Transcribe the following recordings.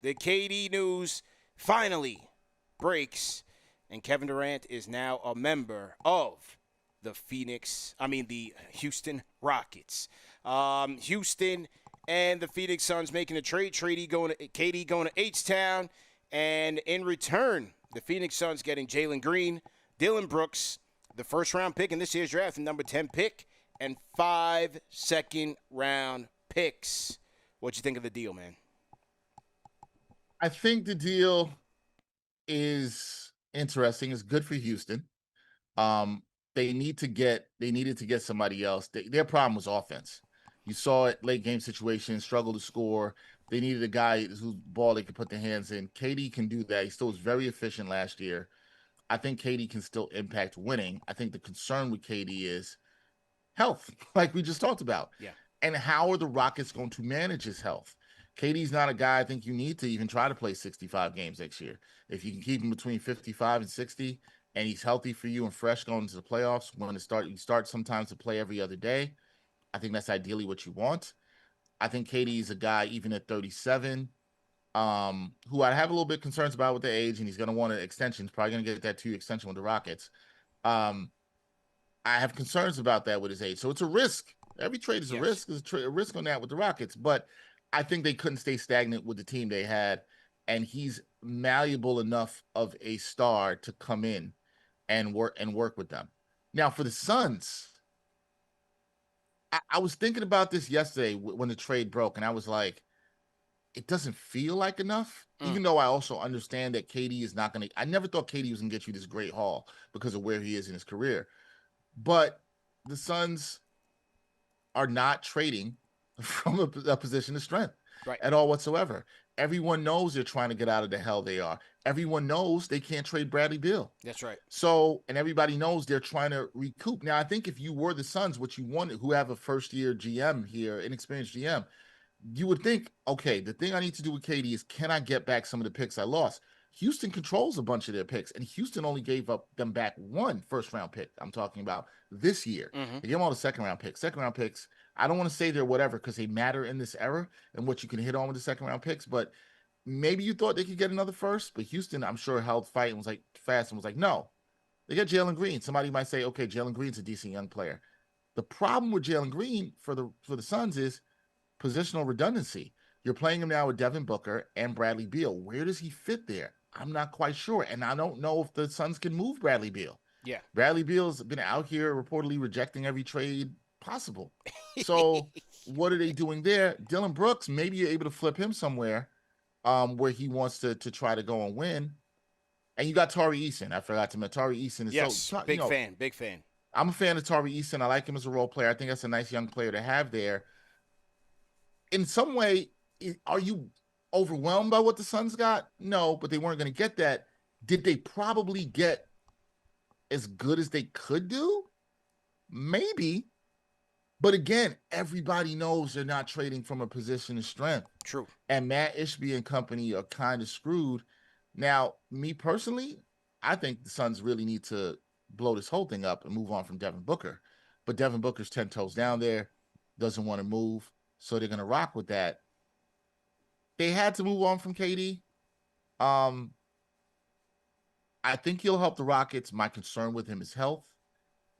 the KD news finally breaks, and Kevin Durant is now a member of the Houston Rockets. Houston and the Phoenix Suns making a trade. KD going to H-Town, and in return, the Phoenix Suns getting Jalen Green, Dylan Brooks, the first-round pick in this year's draft, the number 10 pick, and 5 second-round picks. What'd you think of the deal, man? I think the deal is interesting. It's good for Houston. They needed to get somebody else. Their problem was offense. You saw it late game situations, struggle to score. They needed a guy whose ball they could put their hands in. KD can do that. He still was very efficient last year. I think KD can still impact winning. I think the concern with KD is health, like we just talked about. Yeah. And how are the Rockets going to manage his health? KD's not a guy I think you need to even try to play 65 games next year. If you can keep him between 55 and 60 and he's healthy for you and fresh going into the playoffs, you start sometimes to play every other day. I think that's ideally what you want. I think KD is a guy, even at 37, who I have a little bit concerns about with the age, and he's going to want an extension. He's probably going to get that 2 extension with the Rockets. I have concerns about that with his age. So it's a risk. Every trade is a risk. There's a risk on that with the Rockets. But I think they couldn't stay stagnant with the team they had. And he's malleable enough of a star to come in and work with them. Now, for the Suns, I was thinking about this yesterday when the trade broke, and I was like, it doesn't feel like enough, even though I also understand that KD is not going to – I never thought KD was going to get you this great haul because of where he is in his career. But the Suns are not trading from a position of strength at all whatsoever. Everyone knows they're trying to get out of the hell they are. Everyone knows they can't trade Bradley Beal. That's right. So, and everybody knows they're trying to recoup. Now, I think if you were the Suns, what you wanted, who have a first-year GM here, inexperienced GM, you would think, okay, the thing I need to do with KD is, can I get back some of the picks I lost? Houston controls a bunch of their picks, and Houston only gave up them back 1 first-round pick. I'm talking about this year. They gave them all the second-round picks. Second-round picks, I don't want to say they're whatever because they matter in this era and what you can hit on with the second-round picks, but maybe you thought they could get another first, but Houston, I'm sure, held fight and was like fast and was like, no. They got Jalen Green. Somebody might say, okay, Jalen Green's a decent young player. The problem with Jalen Green for the Suns is positional redundancy. You're playing him now with Devin Booker and Bradley Beal. Where does he fit there? I'm not quite sure. And I don't know if the Suns can move Bradley Beal. Yeah. Bradley Beal's been out here reportedly rejecting every trade possible. So what are they doing there? Dylan Brooks, maybe you're able to flip him somewhere where he wants to try to go and win. And you got Tari Eason. I forgot to mention Tari Eason. Big fan. I'm a fan of Tari Eason. I like him as a role player. I think that's a nice young player to have there. In some way, are you overwhelmed by what the Suns got? No, but they weren't going to get that. Did they probably get as good as they could do? Maybe. But again, everybody knows they're not trading from a position of strength. True. And Matt Ishbia and company are kind of screwed. Now, me personally, I think the Suns really need to blow this whole thing up and move on from Devin Booker. But Devin Booker's 10 toes down there, doesn't want to move, so they're going to rock with that. They had to move on from KD. I think he'll help the Rockets. My concern with him is health.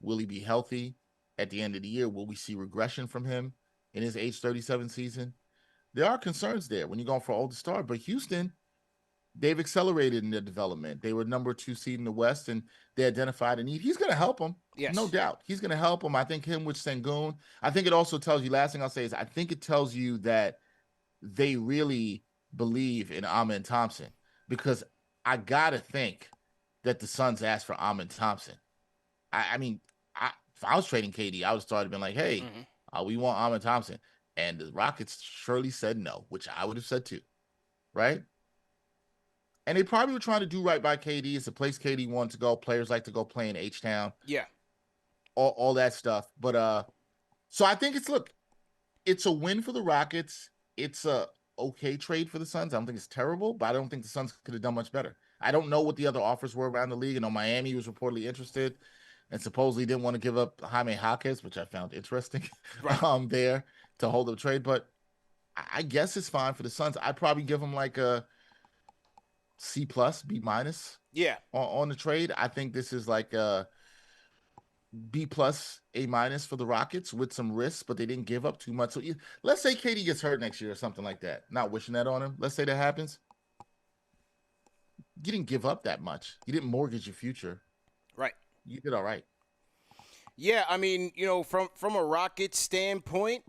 Will he be healthy at the end of the year? Will we see regression from him in his age 37 season? There are concerns there when you're going for an older star. But Houston, they've accelerated in their development. They were number 2 seed in the West, and they identified a need. He's going to help them. Yes. No doubt. He's going to help them. I think him with Sengun. I think it also tells you, last thing I'll say is I think it tells you that they really believe in Amen Thompson, because I got to think that the Suns asked for Amen Thompson. I mean, if I was trading KD, I would have started being like, hey, we want Amen Thompson. And the Rockets surely said no, which I would have said too, right? And they probably were trying to do right by KD. It's a place KD wanted to go. Players like to go play in H-Town. Yeah. All that stuff. But so I think it's a win for the Rockets. It's a okay trade for the Suns. I don't think it's terrible, but I don't think the Suns could have done much better. I don't know what the other offers were around the league. I know Miami was reportedly interested and supposedly didn't want to give up Jaime Jaquez, which I found interesting, there to hold the trade. But I guess it's fine for the Suns. I'd probably give them like a C plus, B minus Yeah, on the trade. I think this is like a B plus, A minus for the Rockets with some risks, but they didn't give up too much. So let's say KD gets hurt next year or something like that. Not wishing that on him. Let's say that happens. You didn't give up that much. You didn't mortgage your future. right. You did all right. Yeah, I mean, from a Rockets standpoint,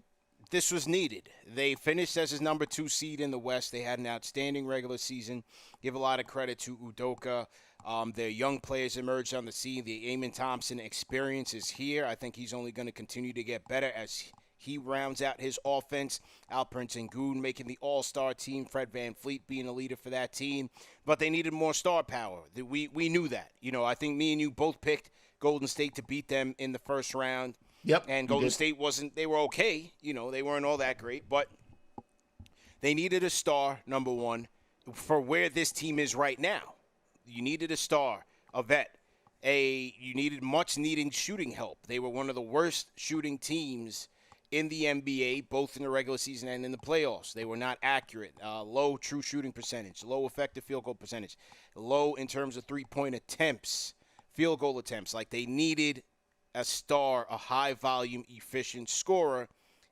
this was needed. They finished as his number 2 seed in the West. They had an outstanding regular season. Give a lot of credit to Udoka. Their young players emerged on the scene. The Amen Thompson experience is here. I think he's only going to continue to get better as he rounds out his offense. Alperen Sengun making the All-Star team. Fred VanVleet being a leader for that team. But they needed more star power. We knew that. I think me and you both picked Golden State to beat them in the first round. Yep. And Golden State they were okay. They weren't all that great. But they needed a star, number one, for where this team is right now. You needed a star, a vet. You needed much needed shooting help. They were one of the worst shooting teams in the NBA, both in the regular season and in the playoffs. They were not accurate. Low true shooting percentage, low effective field goal percentage, low in terms of three-point attempts, field goal attempts. Like they needed a star, a high-volume, efficient scorer.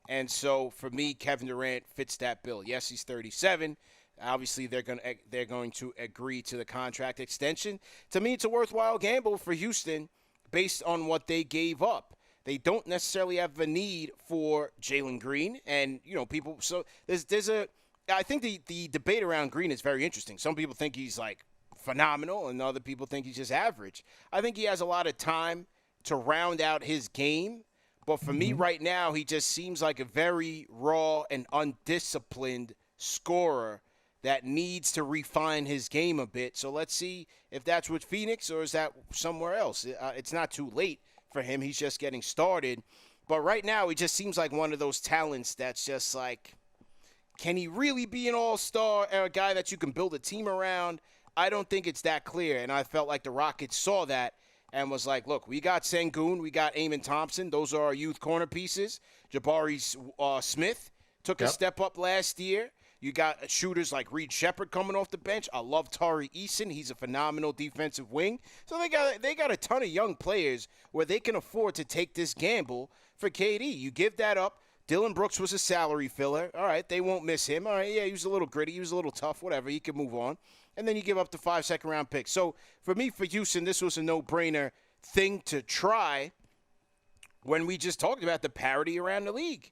And so for me, Kevin Durant fits that bill. Yes, he's 37. Obviously, they're going to agree to the contract extension. To me, it's a worthwhile gamble for Houston based on what they gave up. They don't necessarily have a need for Jalen Green, and people. So there's a. I think the debate around Green is very interesting. Some people think he's like phenomenal, and other people think he's just average. I think he has a lot of time to round out his game, but for me right now, he just seems like a very raw and undisciplined scorer that needs to refine his game a bit. So let's see if that's with Phoenix or is that somewhere else. It's not too late for him. He's just getting started. But right now, he just seems like one of those talents that's just like, can he really be an all-star or a guy that you can build a team around? I don't think it's that clear. And I felt like the Rockets saw that and was like, look, we got Sengun, we got Amen Thompson. Those are our youth corner pieces. Jabari Smith took a step up last year. You got shooters like Reed Shepherd coming off the bench. I love Tari Eason. He's a phenomenal defensive wing. So they got a ton of young players where they can afford to take this gamble for KD. You give that up. Dylan Brooks was a salary filler. All right, they won't miss him. All right, yeah, he was a little gritty. He was a little tough. Whatever, he can move on. And then you give up the 5 second-round picks. So for me, for Houston, this was a no-brainer thing to try when we just talked about the parity around the league.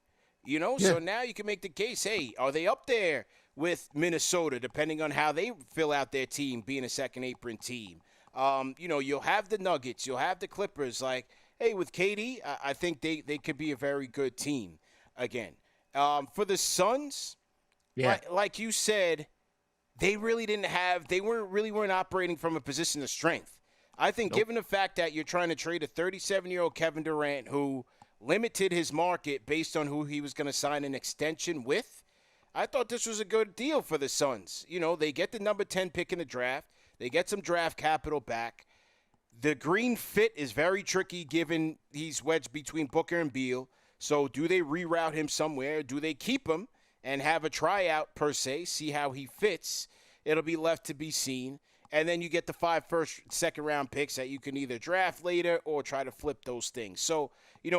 So now you can make the case, hey, are they up there with Minnesota, depending on how they fill out their team, being a second apron team? You'll have the Nuggets, you'll have the Clippers. Like, hey, with KD, I think they could be a very good team again. For the Suns, like you said, they really weren't operating from a position of strength. I think given the fact that you're trying to trade a 37-year-old Kevin Durant who limited his market based on who he was going to sign an extension with, I thought this was a good deal for the Suns. They get the number 10 pick in the draft. They get some draft capital back. The Green fit is very tricky given he's wedged between Booker and Beal. So do they reroute him somewhere? Do they keep him and have a tryout per se, see how he fits? It'll be left to be seen. And then you get the 5 second-round picks that you can either draft later or try to flip those things. So,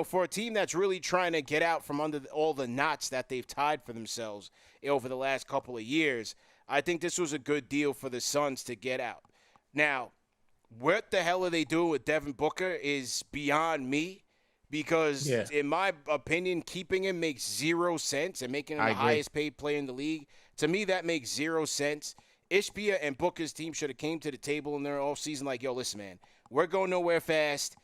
for a team that's really trying to get out from under all the knots that they've tied for themselves over the last couple of years, I think this was a good deal for the Suns to get out. Now, what the hell are they doing with Devin Booker is beyond me because, in my opinion, keeping him makes 0 sense and making him the highest-paid player in the league. To me, that makes 0 sense. Ishbia and Booker's team should have came to the table in their offseason like, yo, listen, man, we're going nowhere fast.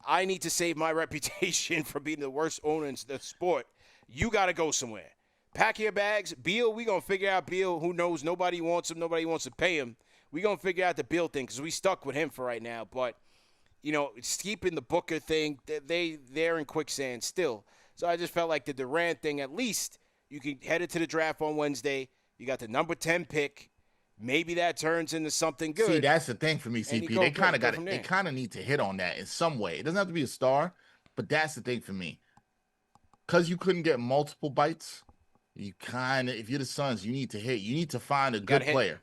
I need to save my reputation for being the worst owner in the sport. You got to go somewhere. Pack your bags. Beal, we going to figure out Beal. Who knows? Nobody wants him. Nobody wants to pay him. We going to figure out the Beal thing because we stuck with him for right now. But, it's keeping the Booker thing, they're in quicksand still. So I just felt like the Durant thing, at least you can head it to the draft on Wednesday. You got the number 10 pick. Maybe that turns into something good. See, that's the thing for me, CP. They kind of got it. They kind of need to hit on that in some way. It doesn't have to be a star, but that's the thing for me. Because you couldn't get multiple bites, you kind of, if you're the Suns, you need to hit. You need to find a good player.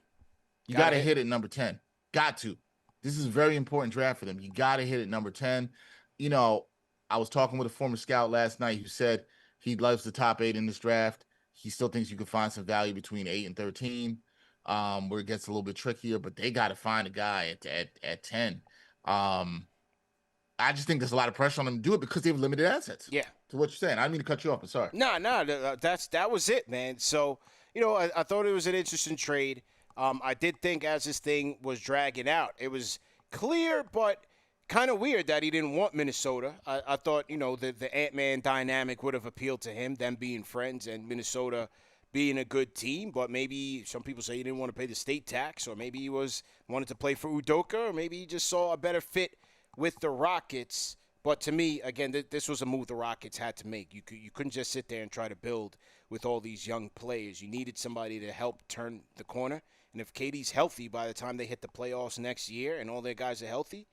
You got to hit at number 10. Got to. This is a very important draft for them. You got to hit at number 10. You know, I was talking with a former scout last night who said he loves the top 8 in this draft. He still thinks you can find some value between 8 and 13, where it gets a little bit trickier, but they got to find a guy at 10. I just think there's a lot of pressure on them to do it because they have limited assets. Yeah. To what you're saying. I didn't mean to cut you off. I'm sorry. No, that was it, man. So, I thought it was an interesting trade. I did think as this thing was dragging out, it was clear, but kind of weird that he didn't want Minnesota. I thought, the Ant-Man dynamic would have appealed to him, them being friends and Minnesota being a good team. But maybe some people say he didn't want to pay the state tax, or maybe he wanted to play for Udoka, or maybe he just saw a better fit with the Rockets. But to me, again, this was a move the Rockets had to make. You couldn't just sit there and try to build with all these young players. You needed somebody to help turn the corner. And if KD's healthy by the time they hit the playoffs next year and all their guys are healthy,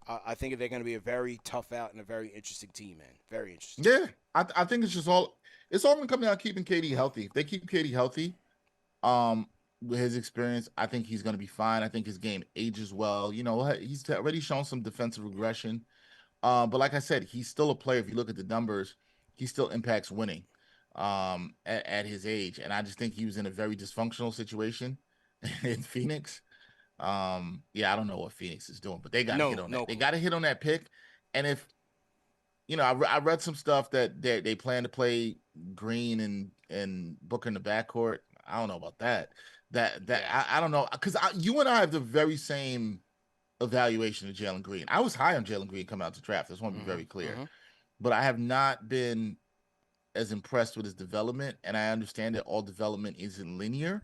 I think they're going to be a very tough out and a very interesting team, man. Very interesting. Yeah, I think it's all going to come down to keeping KD healthy. If they keep KD healthy, with his experience, I think he's going to be fine. I think his game ages well. He's already shown some defensive regression. But like I said, he's still a player. If you look at the numbers, he still impacts winning at his age. And I just think he was in a very dysfunctional situation in Phoenix. I don't know what Phoenix is doing, but they got to hit on that. They got to hit on that pick. And if, I read some stuff that they plan to play Green and Booker in the backcourt. I don't know about that. I don't know, because you and I have the very same evaluation of Jalen Green. I was high on Jalen Green coming out to draft. I just want to be very clear. But I have not been as impressed with his development, and I understand that all development isn't linear.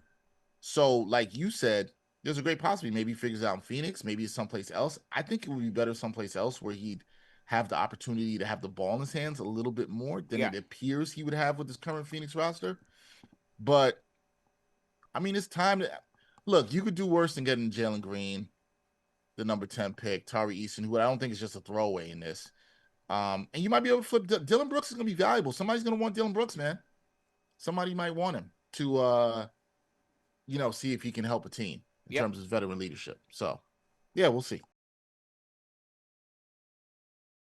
So, like you said, there's a great possibility maybe he figures it out in Phoenix, maybe it's someplace else. I think it would be better someplace else where he'd have the opportunity to have the ball in his hands a little bit more than it appears he would have with his current Phoenix roster. But, I mean, it's time to – look, you could do worse than getting Jalen Green, the number 10 pick, Tari Eason, who I don't think is just a throwaway in this. And you might be able to flip. Dylan Brooks is going to be valuable. Somebody's going to want Dylan Brooks, man. Somebody might want him to, see if he can help a team in terms of veteran leadership. So, yeah, we'll see.